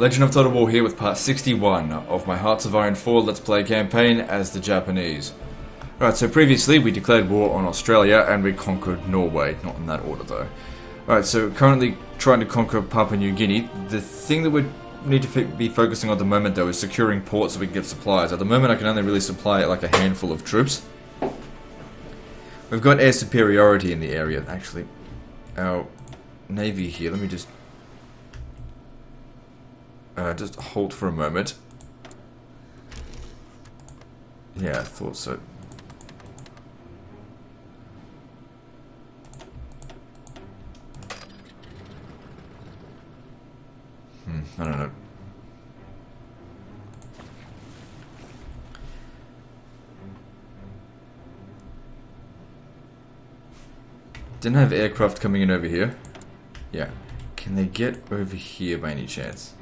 Legend of Total War here with part 61 of my Hearts of Iron 4 Let's Play campaign as the Japanese. Alright, so previously we declared war on Australia and we conquered Norway, not in that order though. Alright, so currently trying to conquer Papua New Guinea. The thing that we need to be focusing on at the moment though is securing ports so we can get supplies. At the moment I can only really supply like a handful of troops. We've got air superiority in the area, actually. Our navy here, let me just halt for a moment. Yeah, I thought so. I don't know. Didn't have aircraft coming in over here. Yeah. Can they get over here by any chance?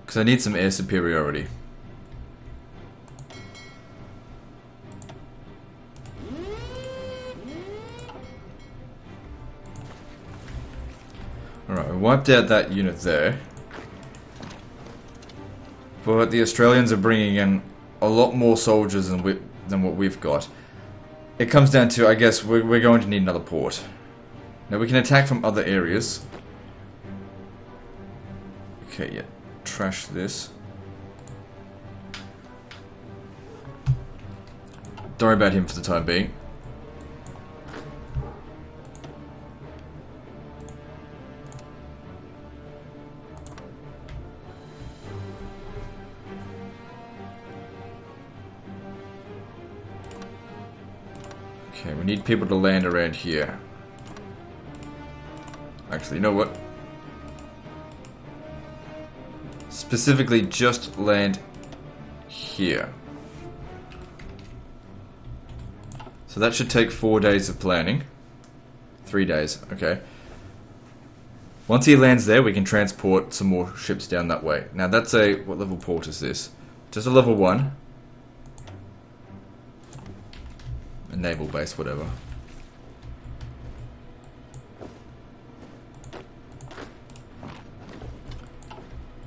Because I need some air superiority. Alright, we wiped out that unit there. But the Australians are bringing in a lot more soldiers than what we've got. It comes down to, I guess, we're going to need another port. Now we can attack from other areas. Okay, yeah. Trash this. Don't worry about him for the time being. Okay, we need people to land around here. Actually, you know what? Specifically, just land here. So that should take 4 days of planning. 3 days, okay. Once he lands there, we can transport some more ships down that way. Now that's a... what level port is this? Just a level 1. A naval base, whatever.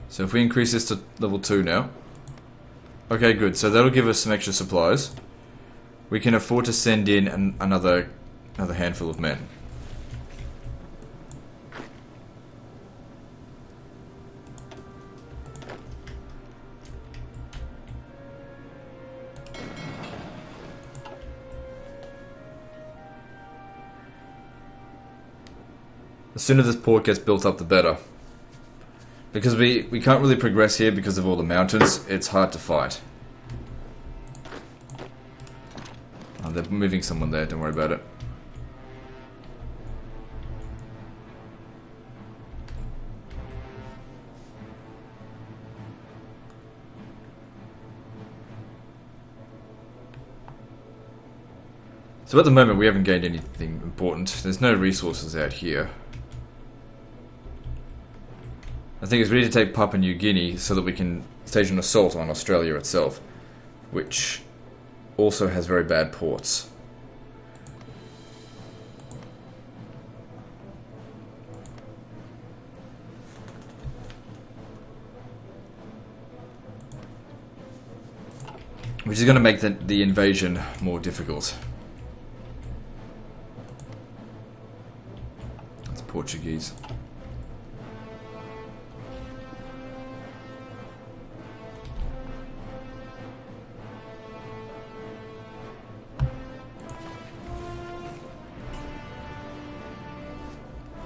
So if we increase this to level 2 now. Okay, good. So that'll give us some extra supplies. We can afford to send in another handful of men. The sooner this port gets built up, the better. Because we can't really progress here because of all the mountains. It's hard to fight. Oh, they're moving someone there, don't worry about it. So at the moment we haven't gained anything important. There's no resources out here. I think it's ready to take Papua New Guinea so that we can stage an assault on Australia itself, which also has very bad ports. Which is going to make the invasion more difficult. That's Portuguese.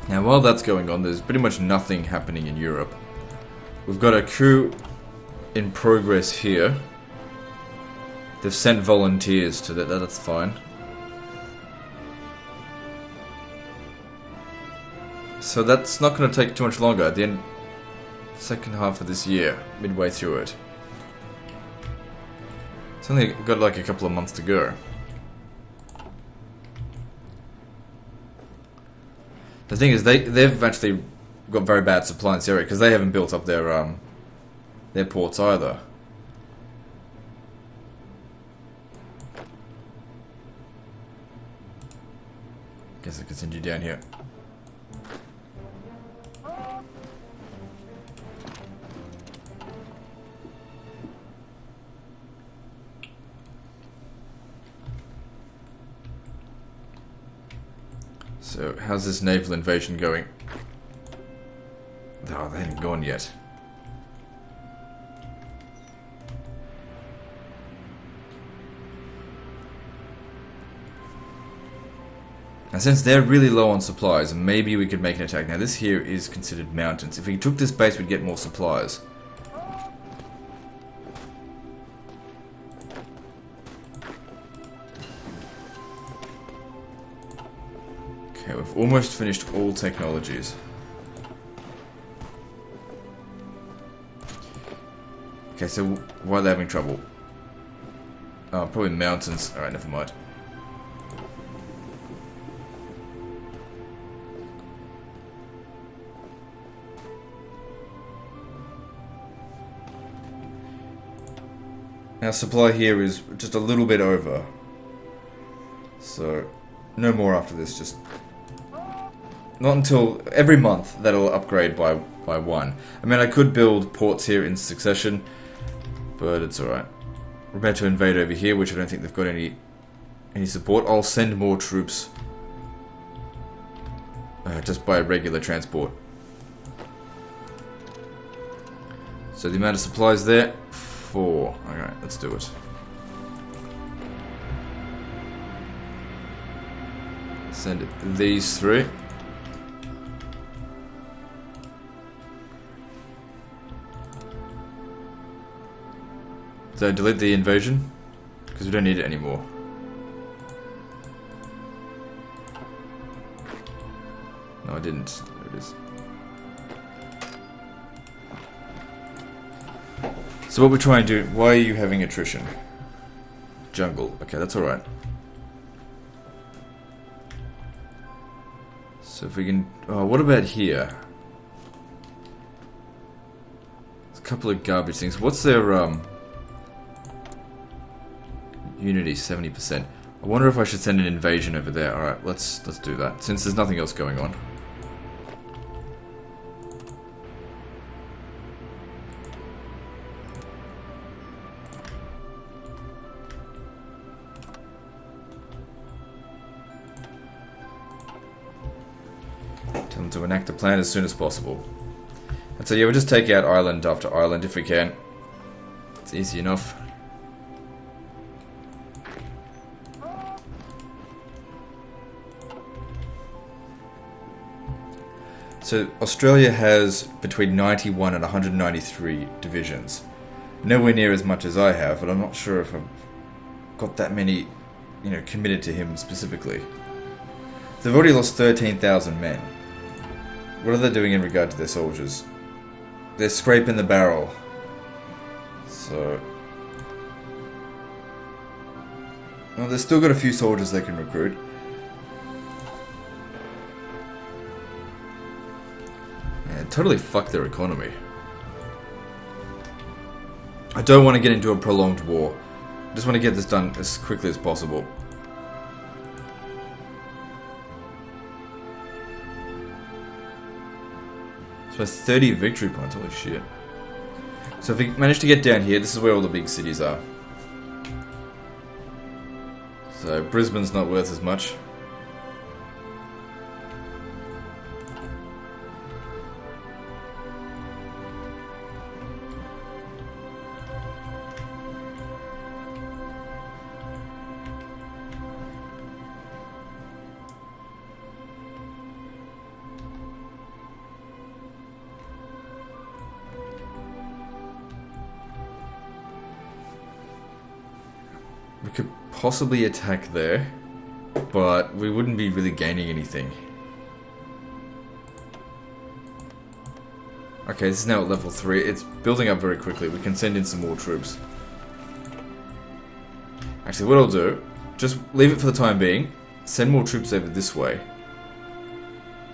Now while that's going on, there's pretty much nothing happening in Europe. We've got a coup in progress here. They've sent volunteers to that, that's fine. So that's not going to take too much longer. At the end, second half of this year, midway through it. It's only got like a couple of months to go. The thing is, they've actually got very bad supply in this area because they haven't built up their ports either. Guess I could send you down here. So, how's this naval invasion going? Oh, they haven't gone yet. Now, since they're really low on supplies, maybe we could make an attack. Now, this here is considered mountains. If we took this base, we'd get more supplies. Okay, we've almost finished all technologies. Okay, so why are they having trouble? Oh, probably mountains. Alright, never mind. Our supply here is just a little bit over. So, no more after this, just... Not until every month that'll upgrade by one. I mean, I could build ports here in succession, but it's alright. We're about to invade over here, which I don't think they've got any support. I'll send more troops just by regular transport. So the amount of supplies there, 4. Alright, let's do it. Send these through. So delete the invasion, because we don't need it anymore. No, I didn't. There it is. So what we try and do, why are you having attrition? Jungle. Okay, that's alright. So if we can... Oh, what about here? There's a couple of garbage things. What's their, Unity, 70%. I wonder if I should send an invasion over there. Alright, let's do that, since there's nothing else going on. Tell them to enact a plan as soon as possible. And so yeah, we'll just take out island after island if we can. It's easy enough. So Australia has between 91 and 193 divisions. Nowhere near as much as I have, but I'm not sure if I've got that many, you know, committed to him specifically. So they've already lost 13,000 men. What are they doing in regard to their soldiers? They're scraping the barrel. So... Well, they've still got a few soldiers they can recruit. Totally fuck their economy. I don't want to get into a prolonged war. I just want to get this done as quickly as possible. So it's 30 victory points, holy shit. So if we manage to get down here, this is where all the big cities are. So Brisbane's not worth as much. We could possibly attack there, but we wouldn't be really gaining anything. Okay, this is now at level 3. It's building up very quickly. We can send in some more troops. Actually, what I'll do, just leave it for the time being. Send more troops over this way.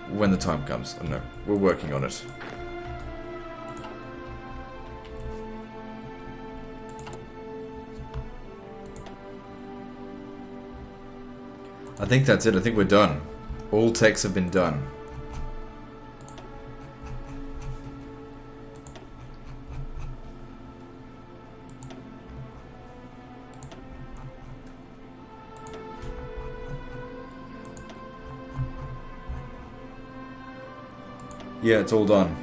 When the time comes. I don't know. We're working on it. I think that's it. I think we're done. All techs have been done. Yeah, it's all done.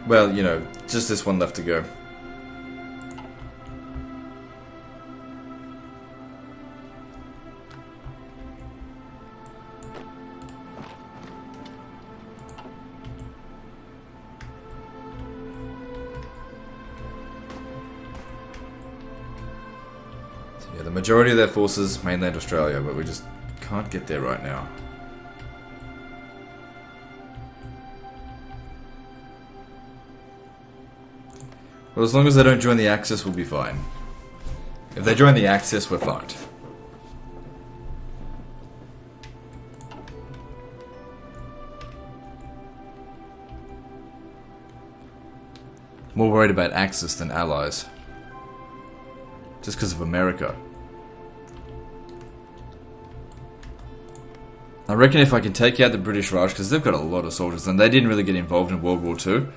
Well, you know, just this one left to go. So yeah, the majority of their forces, mainland Australia, but we just can't get there right now. Well, as long as they don't join the Axis, we'll be fine. If they join the Axis, we're fucked. More worried about Axis than Allies. Just because of America. I reckon if I can take out the British Raj, because they've got a lot of soldiers, and they didn't really get involved in World War II.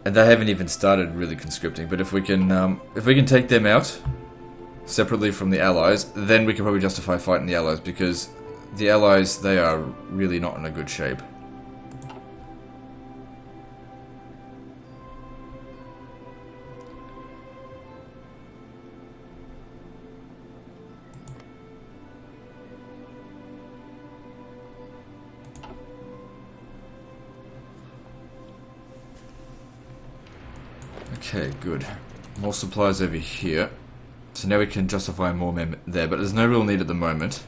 And they haven't even started really conscripting. But if we can take them out separately from the Allies, then we can probably justify fighting the Allies, because the Allies, they are really not in a good shape. Okay, good. More supplies over here. So now we can justify more men there, but there's no real need at the moment.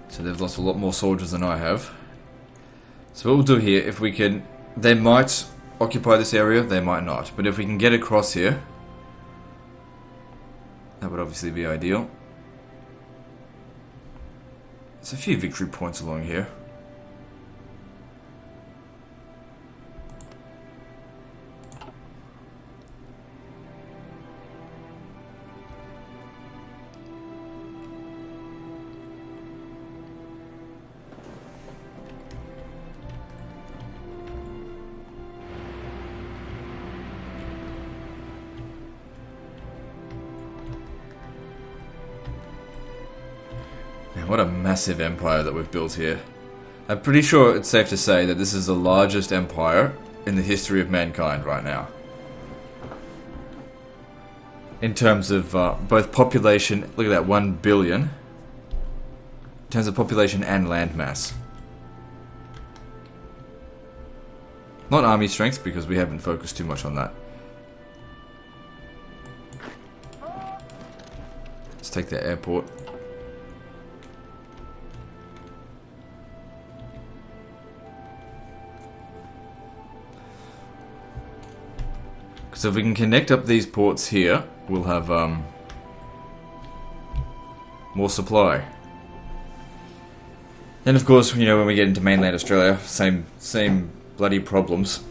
So they've lost a lot more soldiers than I have. So what we'll do here, if we can... They might occupy this area, they might not. But if we can get across here, that would obviously be ideal. There's a few victory points along here. What a massive empire that we've built here. I'm pretty sure it's safe to say that this is the largest empire in the history of mankind right now. In terms of both population, look at that, 1 billion. In terms of population and land mass. Not army strength, because we haven't focused too much on that. Let's take the airport. So if we can connect up these ports here, we'll have more supply. And of course, you know, when we get into mainland Australia, same bloody problems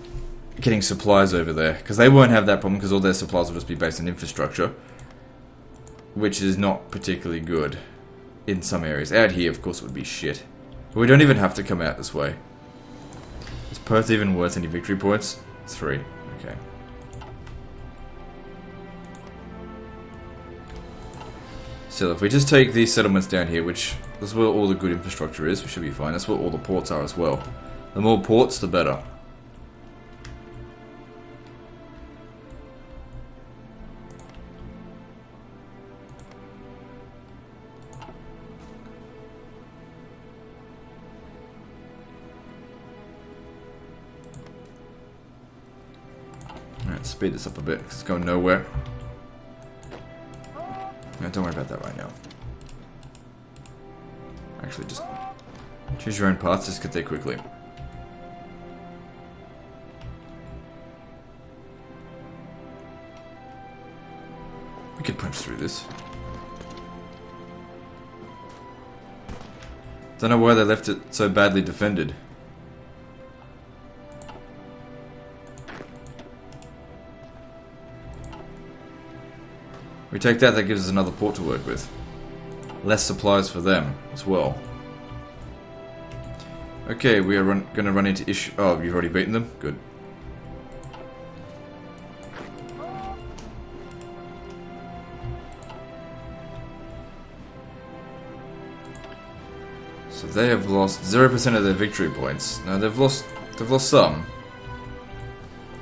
getting supplies over there, because they won't have that problem, because all their supplies will just be based on infrastructure, which is not particularly good in some areas. Out here, of course, it would be shit. But we don't even have to come out this way. Is Perth even worth any victory points? 3. Okay. So if we just take these settlements down here, which is where all the good infrastructure is, we should be fine. That's where all the ports are as well. The more ports, the better. Alright, speed this up a bit, because it's going nowhere. No, don't worry about that right now. Actually, just choose your own paths, just get there quickly. We could punch through this. Don't know why they left it so badly defended. We take that, that gives us another port to work with. Less supplies for them as well. Okay, we are gonna run into issue. Oh, you've already beaten them? Good. So they have lost 0% of their victory points. Now they've lost some.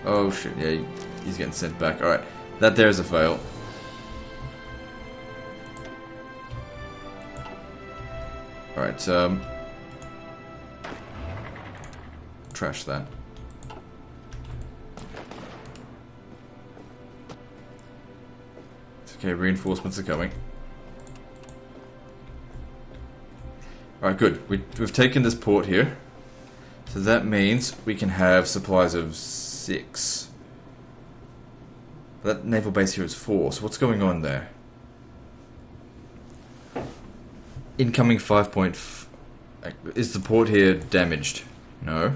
Oh shit, yeah, he's getting sent back. Alright, that there is a fail. Alright, trash that. It's okay, reinforcements are coming. Alright, good. We've taken this port here. So that means we can have supplies of 6. That naval base here is 4, so what's going on there? Incoming 5. Is the port here damaged? No.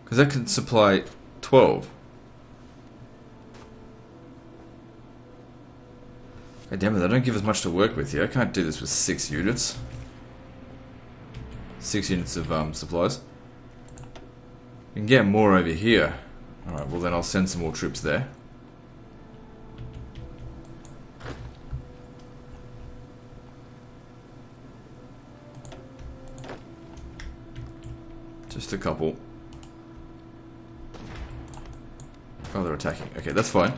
Because that could supply 12. God damn it, they don't give us much to work with here. I can't do this with 6 units. 6 units of supplies. We can get more over here. Alright, well then I'll send some more troops there. Just a couple. Oh, they're attacking. Okay, that's fine.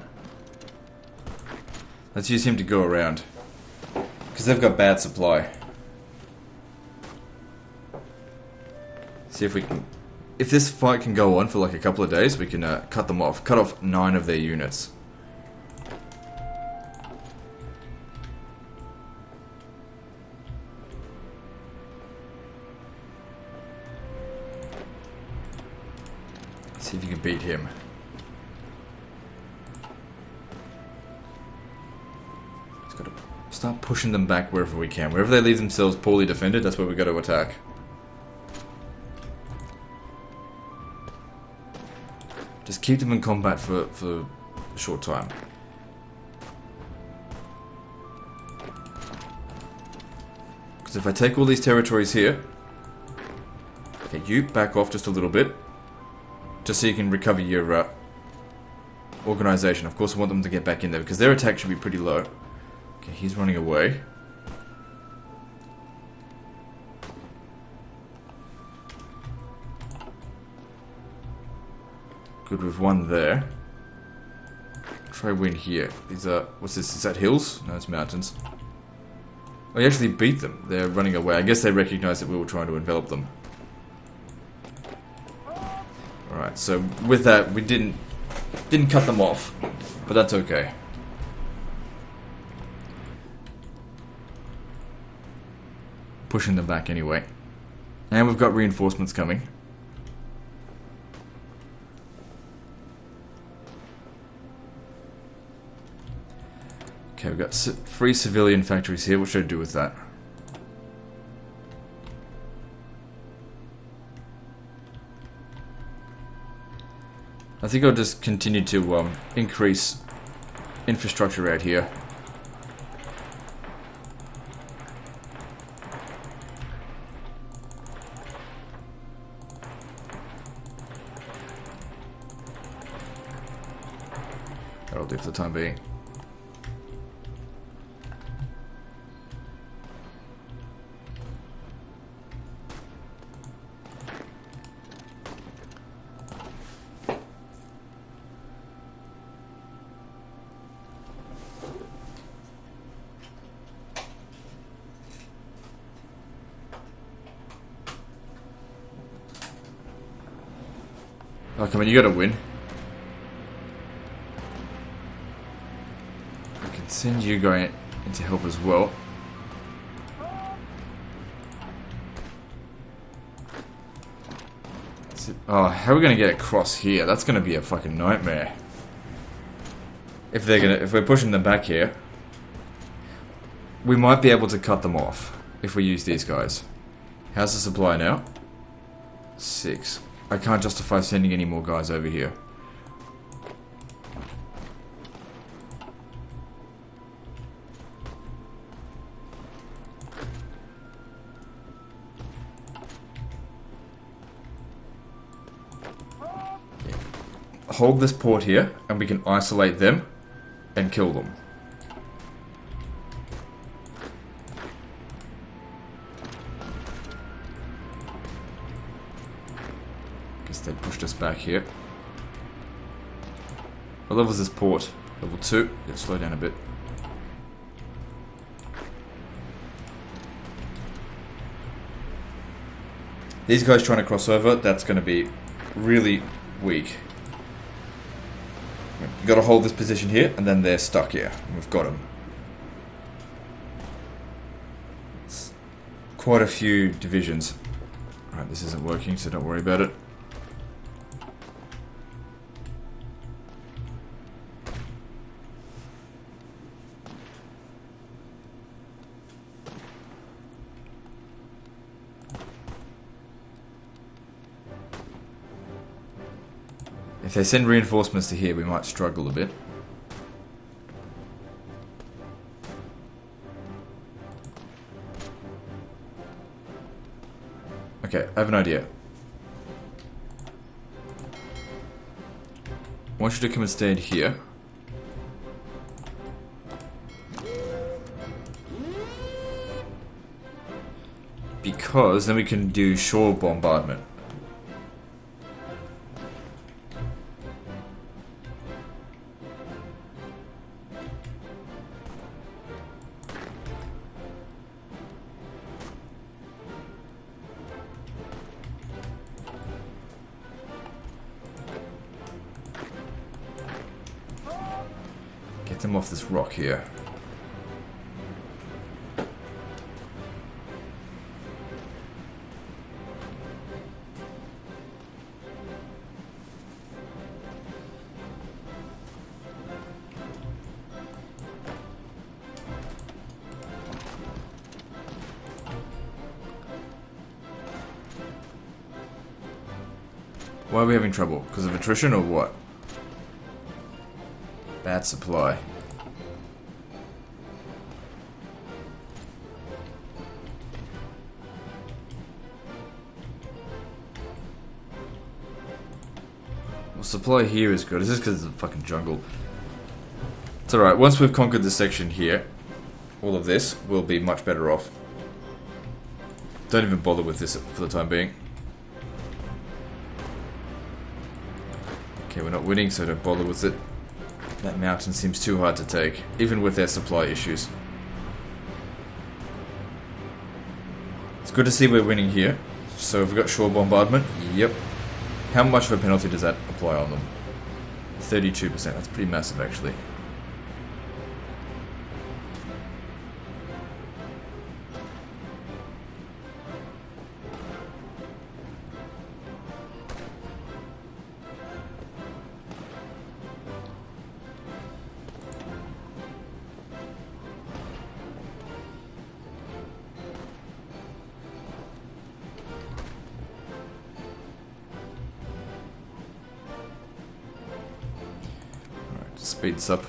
Let's use him to go around. Because they've got bad supply. See if we can... If this fight can go on for like a couple of days, we can cut them off. Cut off 9 of their units. See if you can beat him. Just gotta start pushing them back wherever we can. Wherever they leave themselves poorly defended, that's where we got to attack. Just keep them in combat for a short time. Because if I take all these territories here... Okay, you back off just a little bit. Just so you can recover your organization. Of course I want them to get back in there because their attack should be pretty low. Okay, he's running away. Good, we've won there. Try win here. These are... What's this? Is that hills? No, it's mountains. Oh, you actually beat them. They're running away. I guess they recognize that we were trying to envelop them. Alright, so with that, we didn't cut them off. But that's okay. Pushing them back anyway. And we've got reinforcements coming. Okay, we've got 3 civilian factories here. What should I do with that? I think I'll just continue to increase infrastructure out here. That'll do for the time being. Oh, come on, you gotta win. I can send you going in to help as well. Oh, how are we gonna get across here? That's gonna be a fucking nightmare. If we're pushing them back here, we might be able to cut them off if we use these guys. How's the supply now? 6. I can't justify sending any more guys over here. Hold this port here, and we can isolate them and kill them. Guess they pushed us back here. What level is this port? Level 2. Yeah, slow down a bit. These guys trying to cross over, that's going to be really weak. You've got to hold this position here, and then they're stuck here. We've got them. It's quite a few divisions. Alright, this isn't working, so don't worry about it. If they send reinforcements to here, we might struggle a bit. Okay, I have an idea. I want you to come and stand here. Because then we can do shore bombardment. Get them off this rock here. Why are we having trouble? Because of attrition or what? Bad supply. Well, supply here is good. Is this because it's a fucking jungle? It's alright. Once we've conquered this section here, all of this, we'll be much better off. Don't even bother with this for the time being. Okay, we're not winning, so don't bother with it. That mountain seems too hard to take, even with their supply issues. It's good to see we're winning here. So we've got shore bombardment. Yep. How much of a penalty does that apply on them? 32%. That's pretty massive, actually. Speed this up.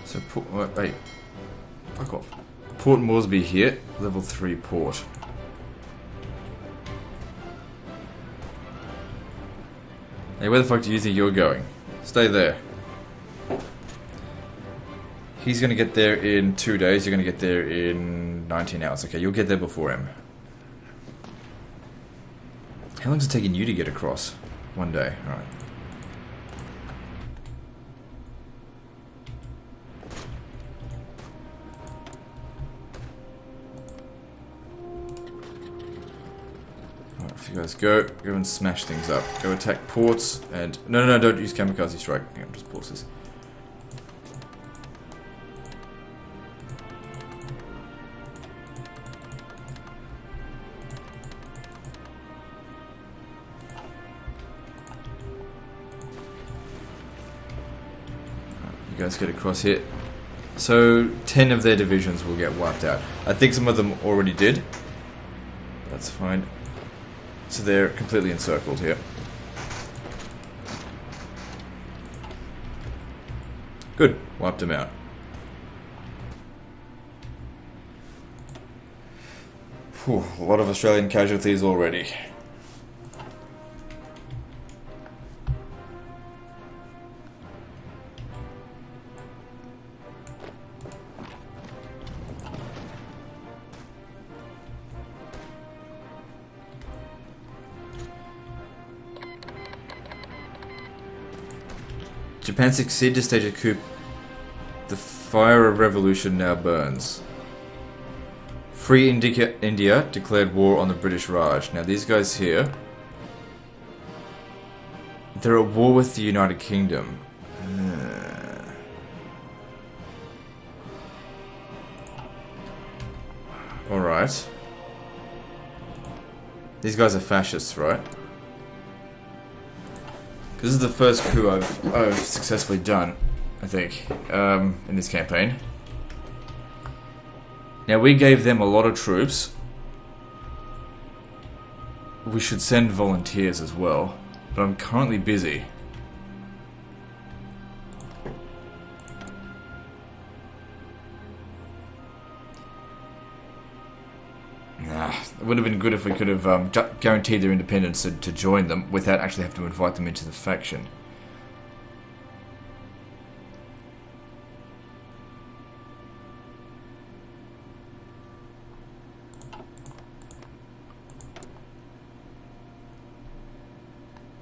So, wait. Fuck off. Port Moresby here. Level 3 port. Hey, where the fuck do you think you're going? Stay there. He's gonna get there in 2 days. You're gonna get there in 19 hours. Okay, you'll get there before him. How long is it taking you to get across? 1 day. Alright. You guys go and smash things up. Go attack ports and... No, don't use kamikaze strike. Hang on, just pause this. You guys get across here. So, 10 of their divisions will get wiped out. I think some of them already did. That's fine. So they're completely encircled here. Good. Wiped them out. Whew, a lot of Australian casualties already. Japan succeeded to stage a coup. The fire of revolution now burns. Free India declared war on the British Raj. Now these guys here, they're at war with the United Kingdom. Alright. These guys are fascists, right? This is the first coup I've successfully done, I think, in this campaign. Now, we gave them a lot of troops. We should send volunteers as well, but I'm currently busy. Nah, it would have been good if we could have guaranteed their independence to join them without actually having to invite them into the faction.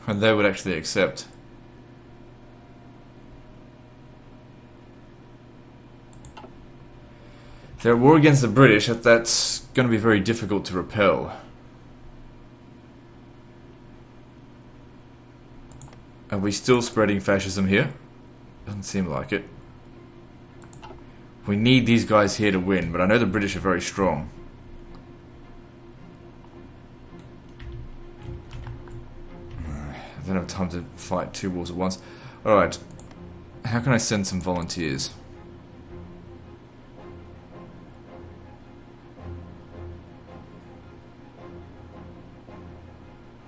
And they would actually accept. If they're at war against the British, that's going to be very difficult to repel. Are we still spreading fascism here? Doesn't seem like it. We need these guys here to win, but I know the British are very strong. I don't have time to fight two wars at once. Alright. How can I send some volunteers?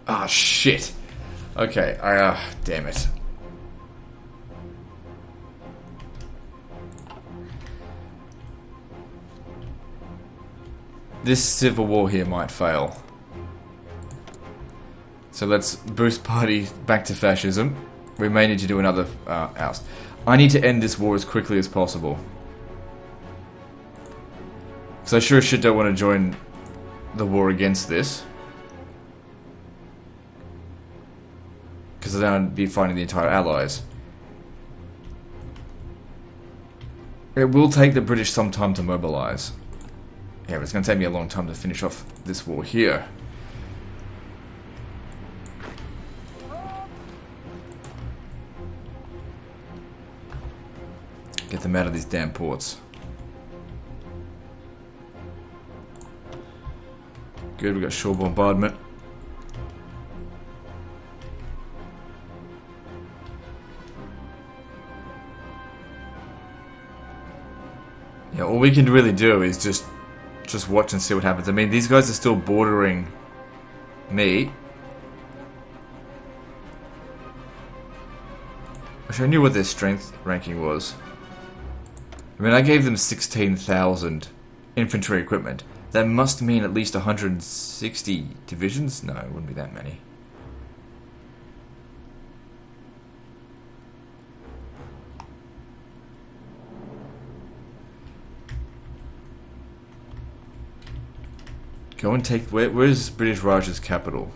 Ah, shit. Okay, damn it. This civil war here might fail. So let's boost party back to fascism. We may need to do another oust. I need to end this war as quickly as possible. Because I sure as shit don't want to join the war against this. Because then I'd be fighting the entire Allies. It will take the British some time to mobilise. Yeah, but it's going to take me a long time to finish off this war here. Get them out of these damn ports. Good, we got shore bombardment. Yeah, all we can really do is just watch and see what happens. I mean, these guys are still bordering me. Wish I knew what their strength ranking was. I mean, I gave them 16,000 infantry equipment. That must mean at least 160 divisions? No, it wouldn't be that many. Go and take... Where's British Raj's capital?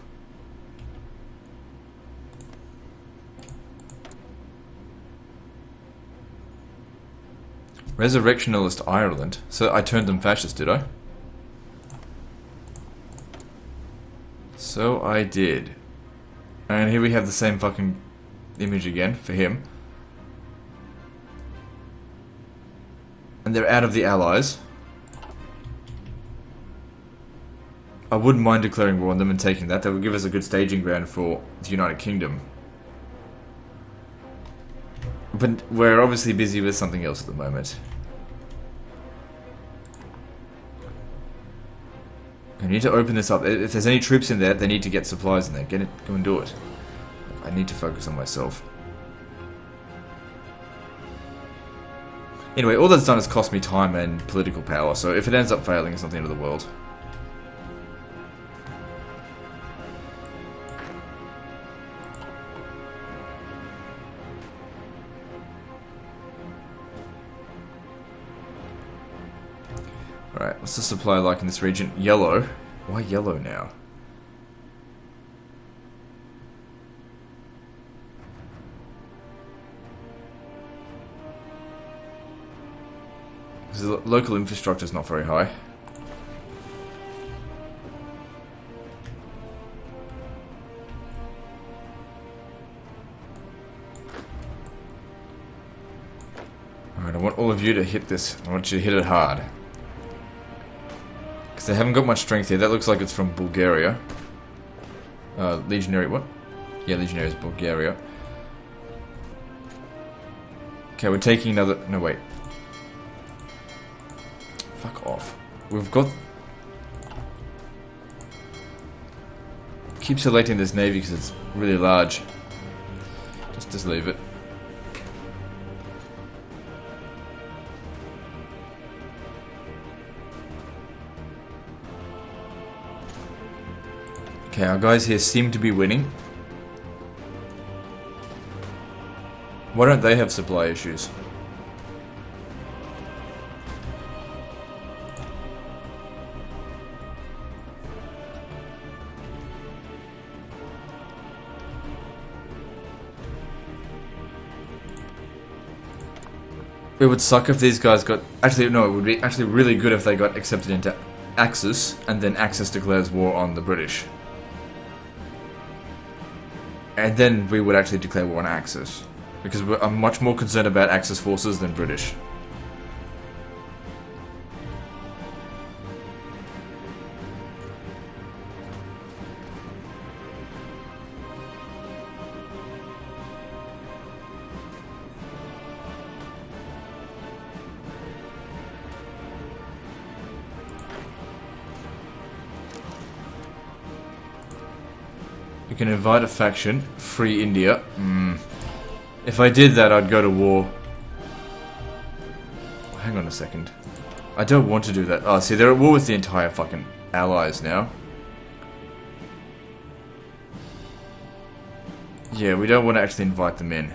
Resurrectionalist Ireland. So I turned them fascist, did I? So I did. And here we have the same fucking image again for him. And they're out of the Allies. I wouldn't mind declaring war on them and taking that. That would give us a good staging ground for the United Kingdom. But we're obviously busy with something else at the moment. We need to open this up. If there's any troops in there, they need to get supplies in there. Get it, go and do it. I need to focus on myself. Anyway, all that's done is cost me time and political power, so if it ends up failing, it's not the end of the world. Alright, what's the supply like in this region? Yellow. Why yellow now? Because the local infrastructure is not very high. Alright, I want all of you to hit this. I want you to hit it hard. Because they haven't got much strength here. That looks like it's from Bulgaria. Legionary, what? Yeah, Legionary is Bulgaria. Okay, we're taking another... No, wait. Fuck off. We've got... Keep selecting this navy because it's really large. Just leave it. Okay, our guys here seem to be winning. Why don't they have supply issues? It would suck if these guys got... Actually, no, it would be actually really good if they got accepted into Axis, and then Axis declares war on the British. And then we would actually declare war on Axis. Because I'm much more concerned about Axis forces than British. You can invite a faction, free India. If I did that, I'd go to war. Hang on a second. I don't want to do that. Oh, see, they're at war with the entire fucking allies now. Yeah, we don't want to actually invite them in.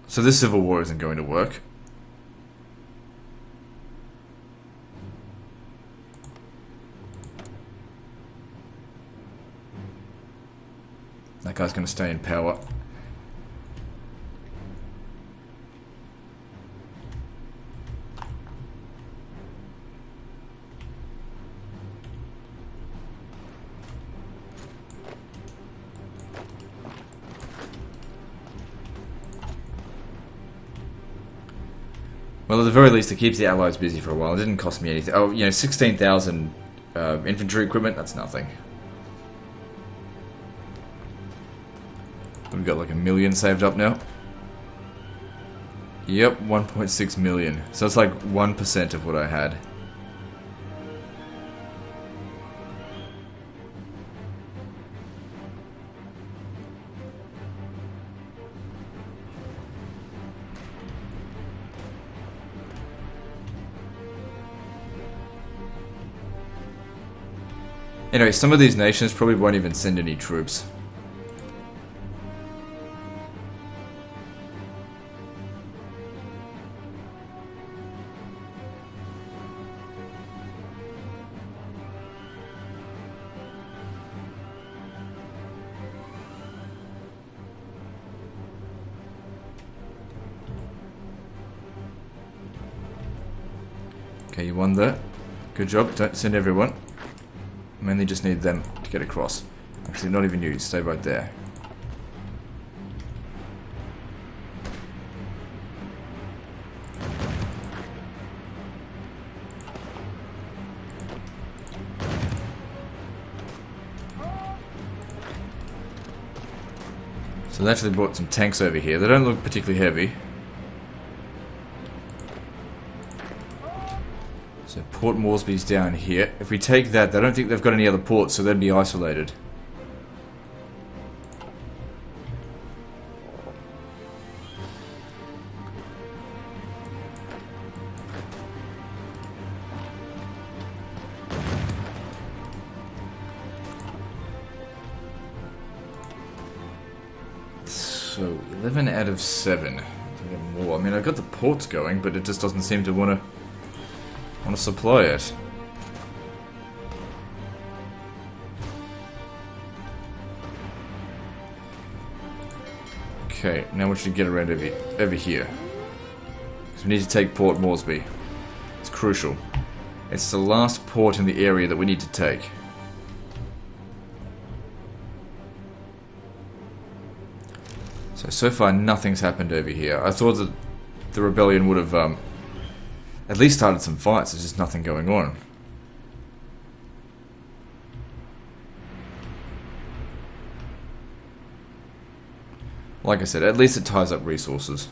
So this civil war isn't going to work. That guy's going to stay in power. Well, at the very least, it keeps the Allies busy for a while. It didn't cost me anything. Oh, you know, 16,000 infantry equipment, that's nothing. We've got like 1 million saved up now. Yep, 1.6 million. So it's like 1% of what I had. Anyway, some of these nations probably won't even send any troops. Okay, you won that. Good job. Don't send everyone. Mainly just need them to get across. Actually, not even you. Stay right there. So they actually brought some tanks over here. They don't look particularly heavy. So Port Moresby's down here. If we take that, I don't think they've got any other ports, so they'd be isolated. So, 11 out of 7. More. I mean, I've got the ports going, but it just doesn't seem to want to supply it. Okay, now we should get around over here. Because we need to take Port Moresby. It's crucial. It's the last port in the area that we need to take. So far nothing's happened over here. I thought that the rebellion would have at least started some fights. There's just nothing going on. Like I said, at least it ties up resources.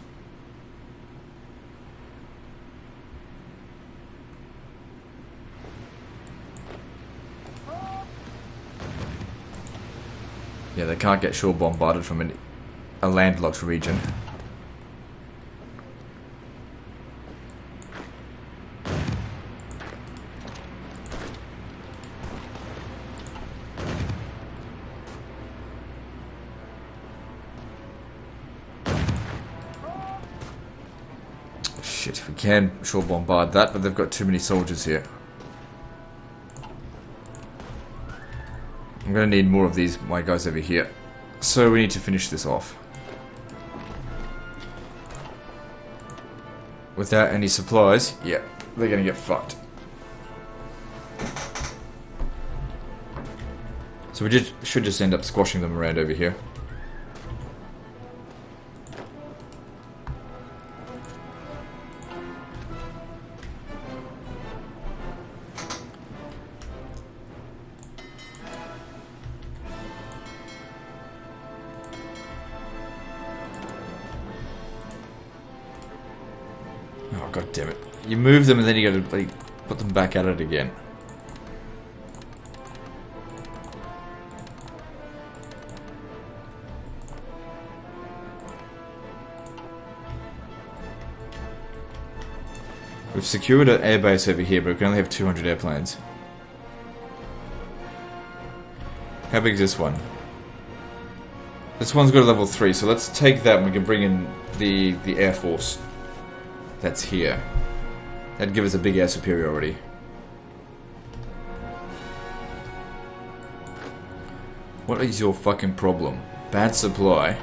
Yeah, they can't get shore bombarded from a landlocked region. Shit, we can shore bombard that, but they've got too many soldiers here. I'm gonna need more of these, my guys over here. So we need to finish this off. Without any supplies, yeah, they're gonna get fucked. So we should just end up squashing them around over here. Oh, god damn it. You move them and then you gotta like, put them back at it again. We've secured an airbase over here, but we can only have 200 airplanes. How big is this one? This one's got a level 3, so let's take that and we can bring in the Air Force that's here. That'd give us a big air superiority. What is your fucking problem? Bad supply.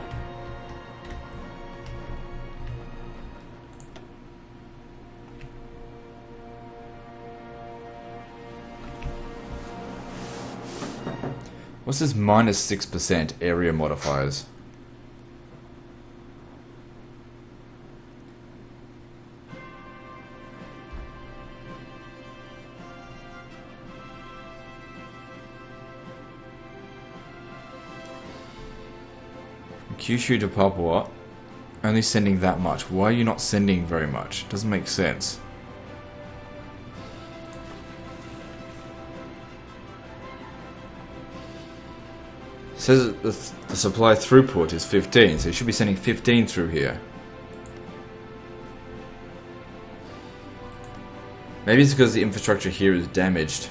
What's this minus 6% area modifiers? From Kyushu to Papua, only sending that much. Why are you not sending very much? Doesn't make sense. It says that the supply throughput is 15, so you should be sending 15 through here. Maybe it's because the infrastructure here is damaged.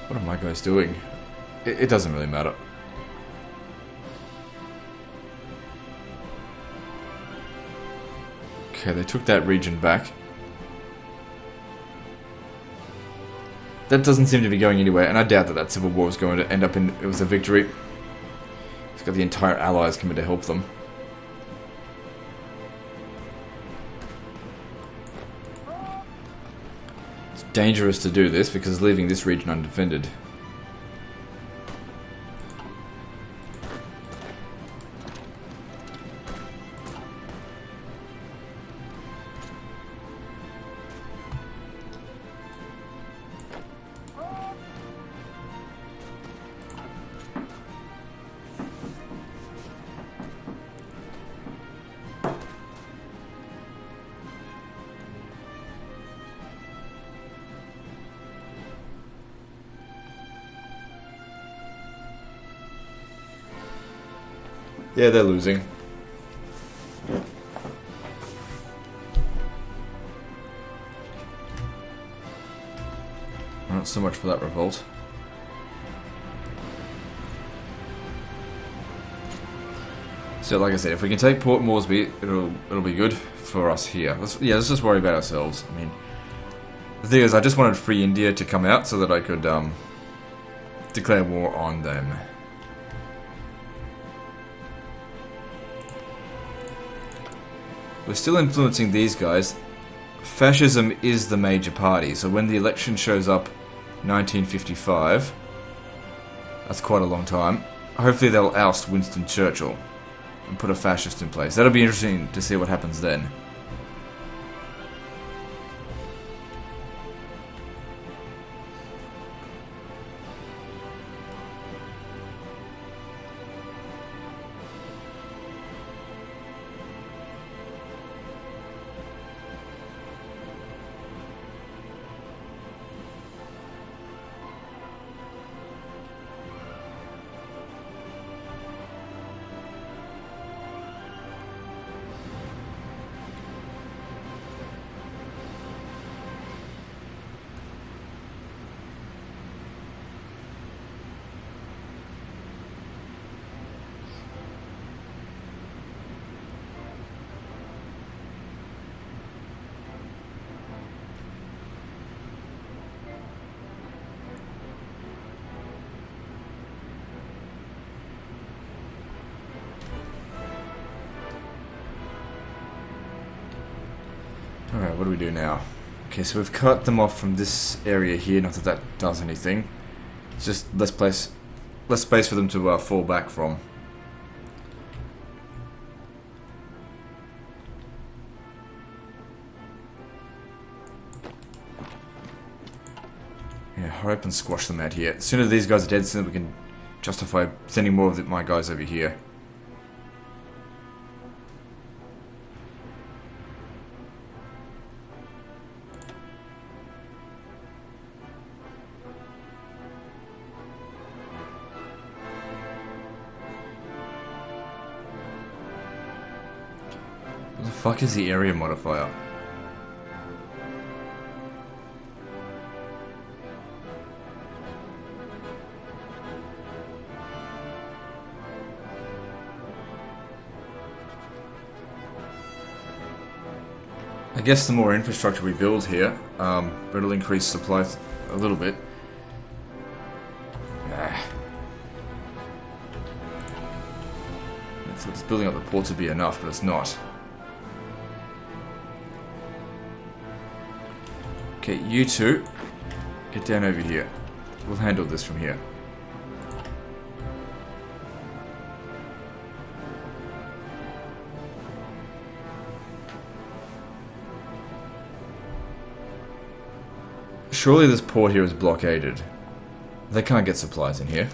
What are my guys doing? It doesn't really matter. Okay, they took that region back. That doesn't seem to be going anywhere, and I doubt that civil war is going to end up in it was a victory. It's got the entire allies coming to help them. Dangerous to do this because leaving this region undefended. Yeah, they're losing. Not so much for that revolt. So, like I said, if we can take Port Moresby, it'll be good for us here. Let's just worry about ourselves. I mean, the thing is, I just wanted Free India to come out so that I could declare war on them. We're still influencing these guys. Fascism is the major party, so when the election shows up 1955, that's quite a long time, hopefully they'll oust Winston Churchill and put a fascist in place. That'll be interesting to see what happens then. Alright, what do we do now? Okay, so we've cut them off from this area here, not that that does anything. It's just less space for them to fall back from. Yeah, hurry up and squash them out here. As soon as these guys are dead, so we can justify sending more of my guys over here. What the fuck is the area modifier? I guess the more infrastructure we build here, it'll increase supply a little bit. It's building up the ports would be enough, but it's not. Okay, you two, get down over here. We'll handle this from here. Surely this port here is blockaded. They can't get supplies in here.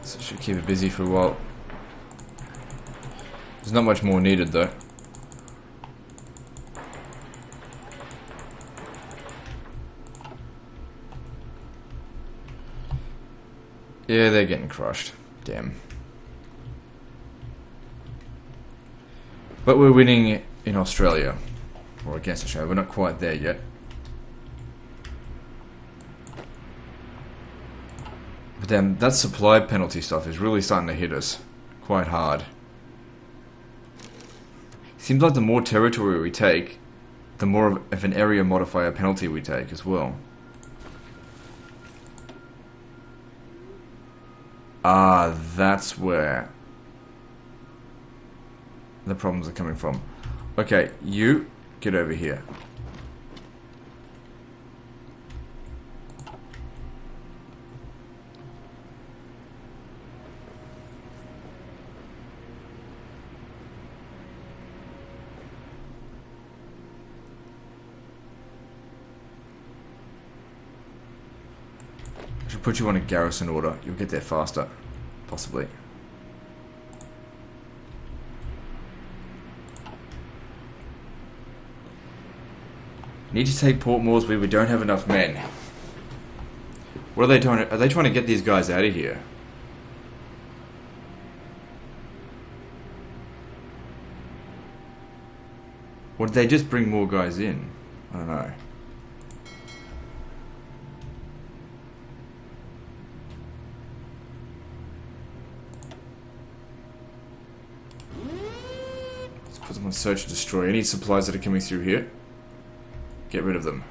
So should keep it busy for a while. There's not much more needed though. Yeah, they're getting crushed. Damn. But we're winning in Australia. Or against Australia. We're not quite there yet. But then that supply penalty stuff is really starting to hit us quite hard. Seems like the more territory we take, the more of an area modifier penalty we take as well. Ah, that's where the problems are coming from. Okay, you get over here. put you on a garrison order. You'll get there faster. Possibly. Need to take Port Moresby. We don't have enough men. What are they doing? Are they trying to get these guys out of here? Or did they just bring more guys in? I don't know. Let's put them on search and destroy. Any supplies that are coming through here, get rid of them.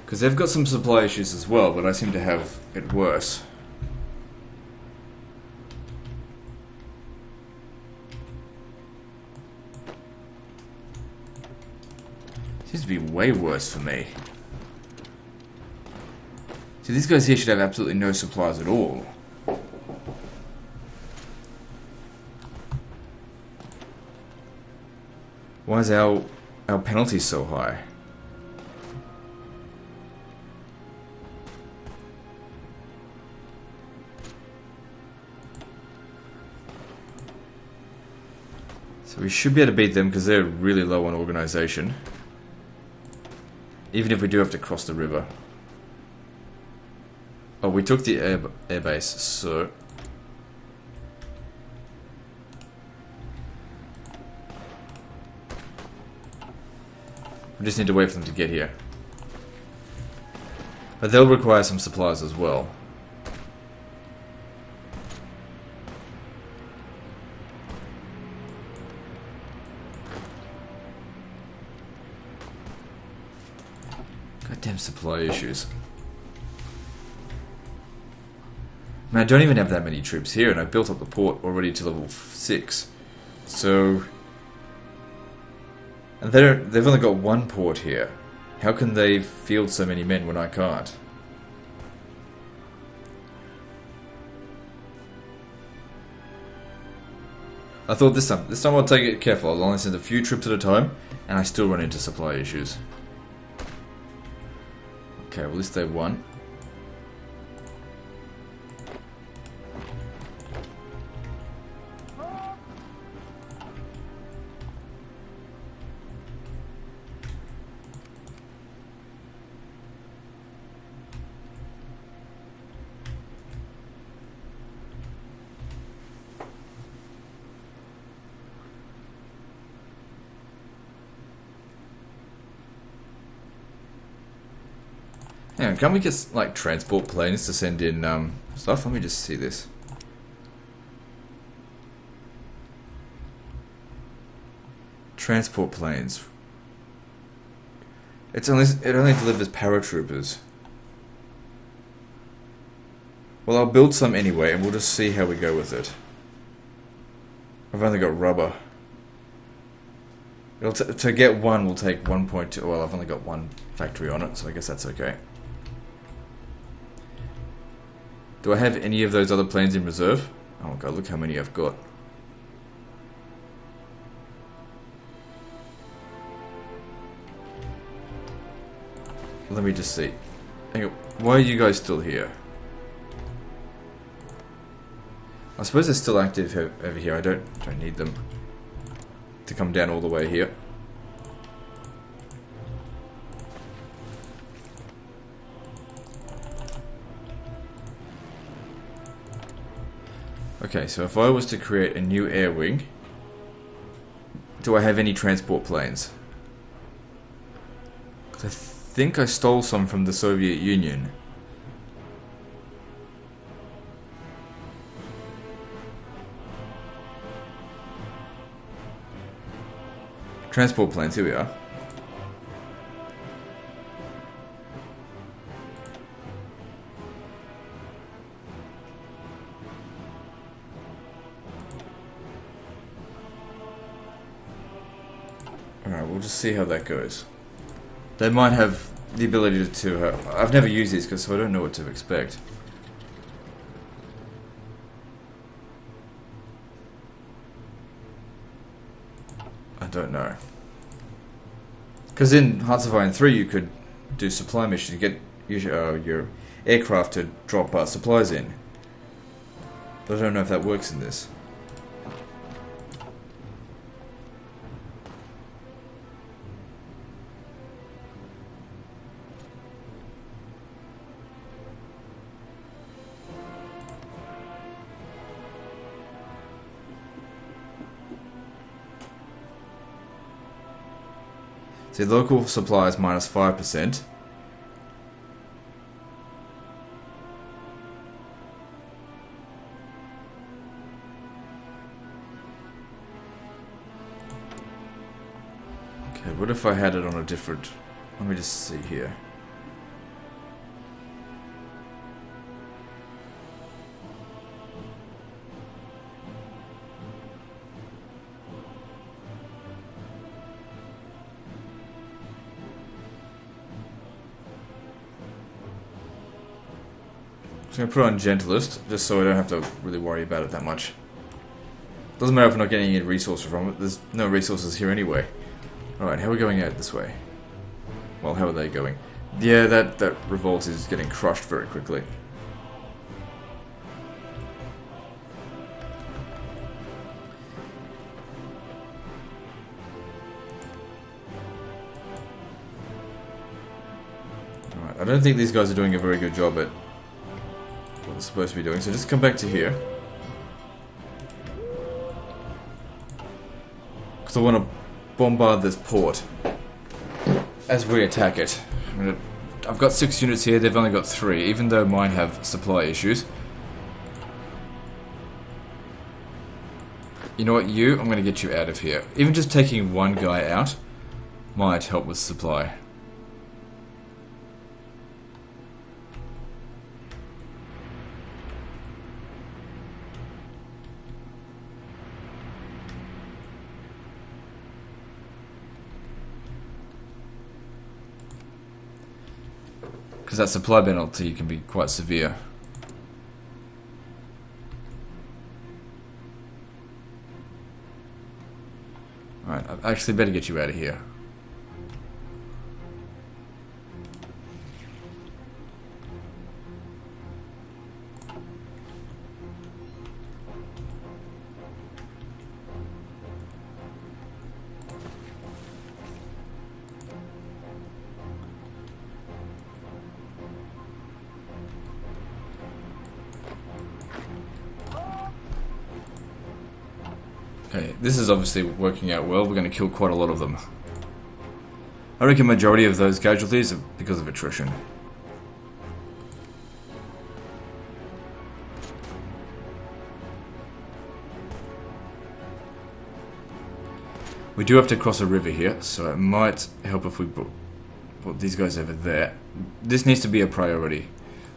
Because they've got some supply issues as well, but I seem to have it worse. Seems to be way worse for me. See, these guys here should have absolutely no supplies at all. Why is our penalty so high? So we should be able to beat them because they're really low on organization. Even if we do have to cross the river. Oh, we took the air base, so... we just need to wait for them to get here. But they'll require some supplies as well. Goddamn supply issues. Man, I don't even have that many troops here, and I built up the port already to level 6. So... and they've only got one port here. How can they field so many men when I can't? I thought this time I'll take it careful. I'll only send a few troops at a time, and I still run into supply issues. Okay, well, at least they won. Hang on, can't we get, like, transport planes to send in, stuff? Let me just see this. Transport planes. It only delivers paratroopers. Well, I'll build some anyway, and we'll just see how we go with it. I've only got rubber. To get one will take 1.2... well, I've only got one factory on it, so I guess that's okay. Do I have any of those other planes in reserve? Oh god, look how many I've got. Let me just see. Hang on, why are you guys still here? I suppose they're still active over here. I don't need them to come down all the way here. Okay, so if I was to create a new air wing, do I have any transport planes? 'Cause I think I stole some from the Soviet Union. Transport planes, here we are. Alright, we'll just see how that goes. They might have the ability to... I've never used these, so I don't know what to expect. I don't know. Because in Hearts of Iron 3 you could do supply missions to get your aircraft to drop supplies in. But I don't know if that works in this. See, local supplies minus 5%. Okay, what if I had it on a different... Let me just see here. I'm going to put it on gentlest, just so I don't have to really worry about it that much. Doesn't matter if I'm not getting any resources from it, there's no resources here anyway. Alright, how are we going out this way? Well, how are they going? Yeah, that revolt is getting crushed very quickly. Alright, I don't think these guys are doing a very good job at what they're supposed to be doing, so just come back to here. Because I want to bombard this port as we attack it. I've got 6 units here, they've only got 3, even though mine have supply issues. You know what, I'm going to get you out of here. Even just taking one guy out might help with supply. Because that supply penalty can be quite severe. Alright, I actually better get you out of here. Okay, this is obviously working out well. We're going to kill quite a lot of them. I reckon majority of those casualties are because of attrition. We do have to cross a river here, so it might help if we put these guys over there. This needs to be a priority.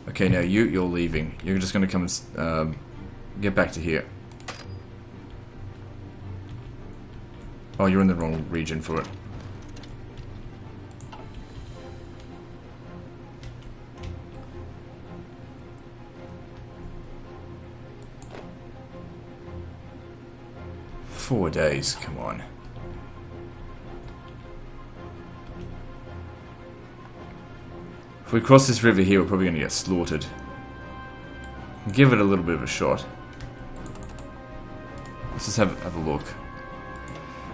Okay, now you're leaving. You're just going to come and get back to here. Oh, you're in the wrong region for it. Four days, come on. If we cross this river here, we're probably going to get slaughtered. Give it a little bit of a shot. Let's just have a look.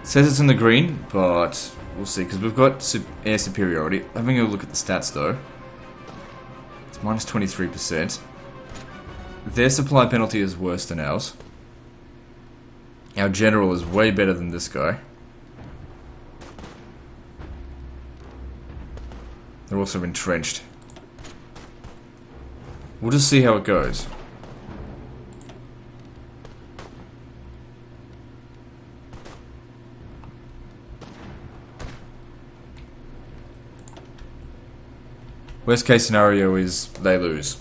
It says it's in the green, but we'll see, because we've got air superiority. Having a look at the stats, though. It's minus 23%. Their supply penalty is worse than ours. Our general is way better than this guy. They're also entrenched. We'll just see how it goes. Worst case scenario is they lose.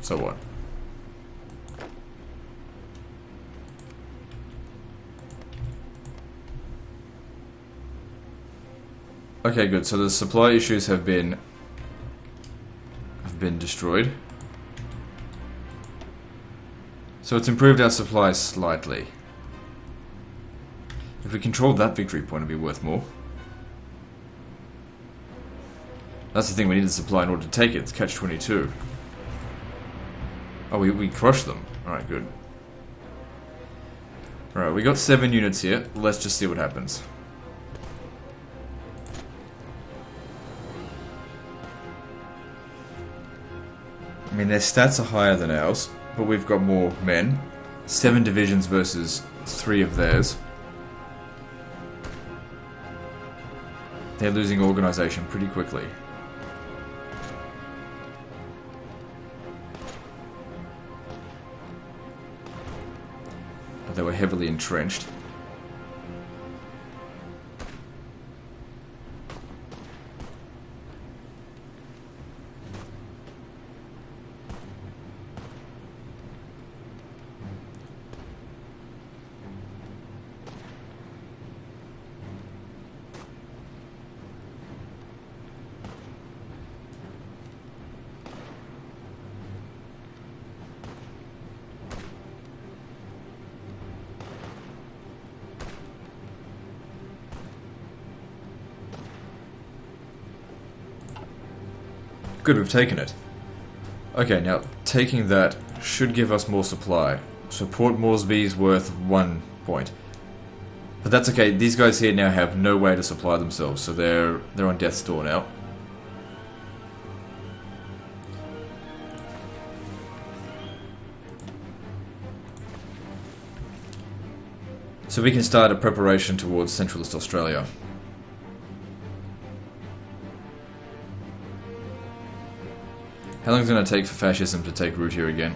So what? Okay, good. So the supply issues have been destroyed. So it's improved our supply slightly. If we controlled that victory point, it'd be worth more. That's the thing, we need the supply in order to take it. It's catch-22. Oh, we crushed them. Alright, good. Alright, we got 7 units here. Let's just see what happens. I mean, their stats are higher than ours, but we've got more men. 7 divisions versus 3 of theirs. They're losing organization pretty quickly. But they were heavily entrenched. Good, we've taken it. Okay, now, taking that should give us more supply. So Port Moresby is worth 1 point. But that's okay, these guys here now have no way to supply themselves, so they're on death's door now. So we can start a preparation towards Centralist Australia. How long is it going to take for fascism to take root here again?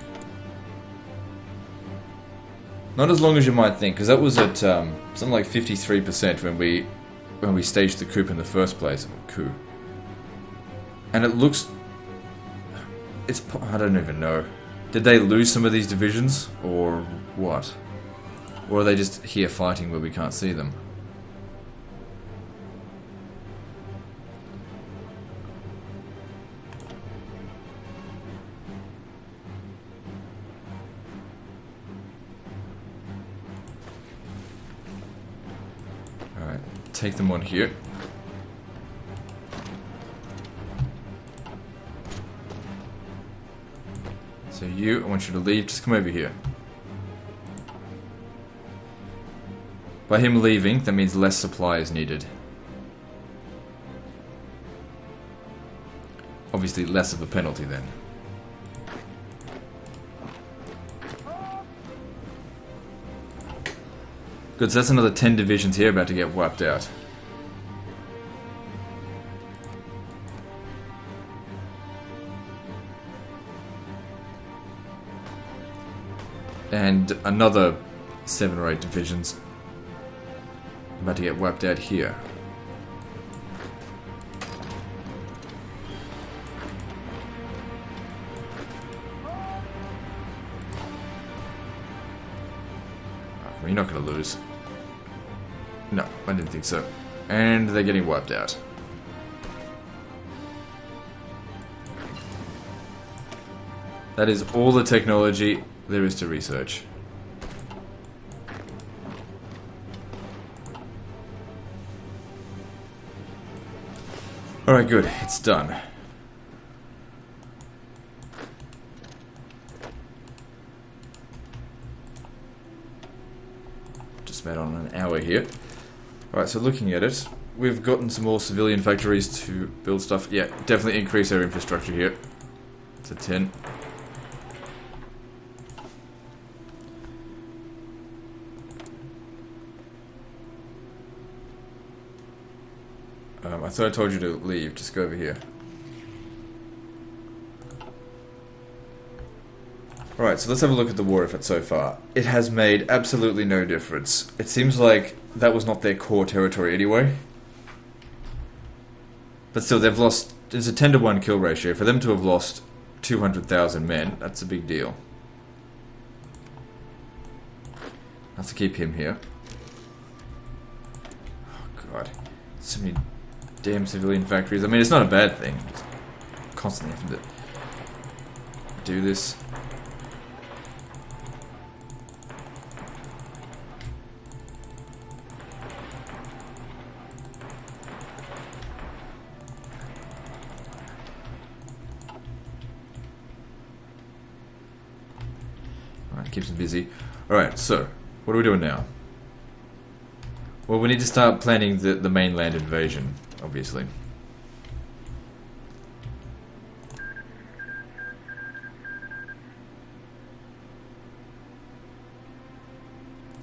Not as long as you might think, because that was at something like 53% when we staged the coup in the first place. Coup. And it looks... I don't even know. Did they lose some of these divisions? Or what? Or are they just here fighting where we can't see them? Alright, take them on here. So you, I want you to leave, just come over here. By him leaving, that means less supply is needed. Obviously less of a penalty then. Good, so that's another 10 divisions here about to get wiped out. And another 7 or 8 divisions about to get wiped out here. Oh, you're not going to lose. No, I didn't think so. And they're getting wiped out. That is all the technology there is to research. Alright, good. It's done. Just about on an hour here. Alright, so looking at it, we've gotten some more civilian factories to build stuff. Yeah, definitely increase our infrastructure here to 10. I thought I told you to leave. Just go over here. Alright, so let's have a look at the war effort so far. It has made absolutely no difference. It seems like that was not their core territory anyway. But still, they've lost... There's a 10-to-1 kill ratio. For them to have lost 200,000 men, that's a big deal. I have to keep him here. Oh god. So many damn civilian factories. I mean, it's not a bad thing. Just constantly having to do this. keeps him busy. Alright, so, what are we doing now? Well, we need to start planning the mainland invasion, obviously.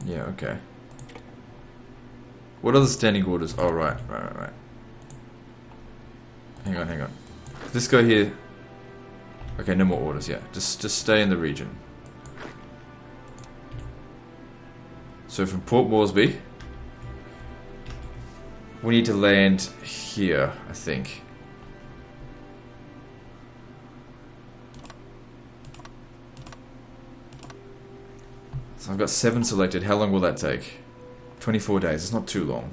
Yeah, okay. What are the standing orders? Oh, right. Hang on. This guy here... Okay, no more orders, yeah. Just stay in the region. So from Port Moresby, we need to land here, I think. So I've got 7 selected. How long will that take? 24 days. It's not too long.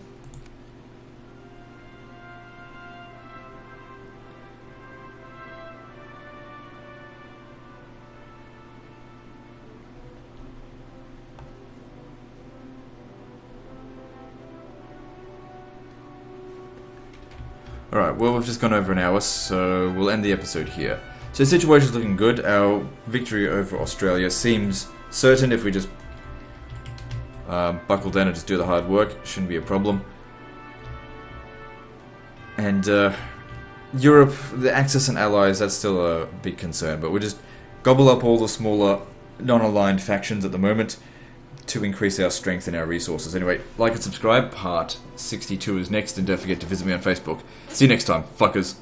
Alright, well, we've just gone over an hour, so we'll end the episode here. So the situation's looking good. Our victory over Australia seems certain if we just buckle down and just do the hard work. Shouldn't be a problem. And Europe, the Axis and allies, that's still a big concern, but we'll just gobble up all the smaller non-aligned factions at the moment to increase our strength and our resources. Anyway, like and subscribe. Part 62 is next, and don't forget to visit me on Facebook. See you next time, fuckers.